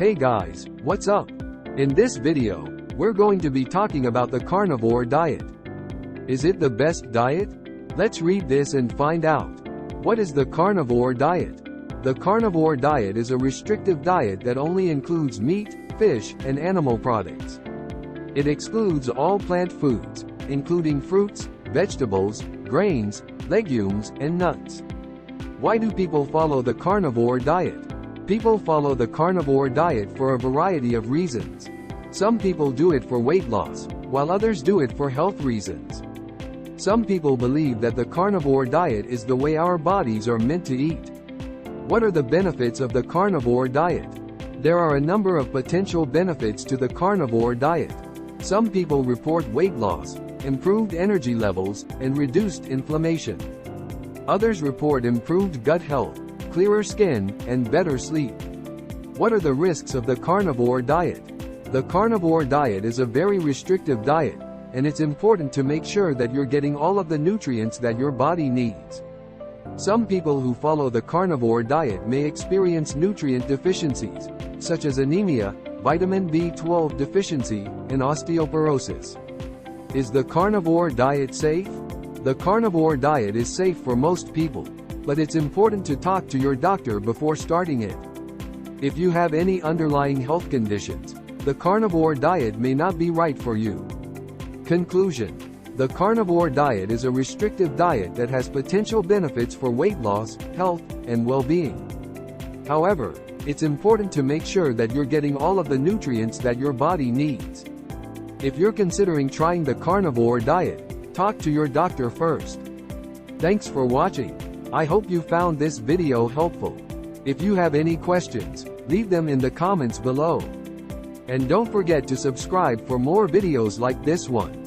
Hey guys, what's up? In this video, we're going to be talking about the carnivore diet. Is it the best diet? Let's read this and find out. What is the carnivore diet? The carnivore diet is a restrictive diet that only includes meat, fish, and animal products. It excludes all plant foods, including fruits, vegetables, grains, legumes, and nuts. Why do people follow the carnivore diet? People follow the carnivore diet for a variety of reasons. Some people do it for weight loss, while others do it for health reasons. Some people believe that the carnivore diet is the way our bodies are meant to eat. What are the benefits of the carnivore diet? There are a number of potential benefits to the carnivore diet. Some people report weight loss, improved energy levels, and reduced inflammation. Others report improved gut health, clearer skin, and better sleep. What are the risks of the carnivore diet? The carnivore diet is a very restrictive diet, and it's important to make sure that you're getting all of the nutrients that your body needs. Some people who follow the carnivore diet may experience nutrient deficiencies, such as anemia, vitamin B12 deficiency, and osteoporosis. Is the carnivore diet safe? The carnivore diet is safe for most people, but it's important to talk to your doctor before starting it. If you have any underlying health conditions, the carnivore diet may not be right for you. Conclusion: the carnivore diet is a restrictive diet that has potential benefits for weight loss, health, and well-being. However, it's important to make sure that you're getting all of the nutrients that your body needs. If you're considering trying the carnivore diet, talk to your doctor first. Thanks for watching. I hope you found this video helpful. If you have any questions, leave them in the comments below. And don't forget to subscribe for more videos like this one.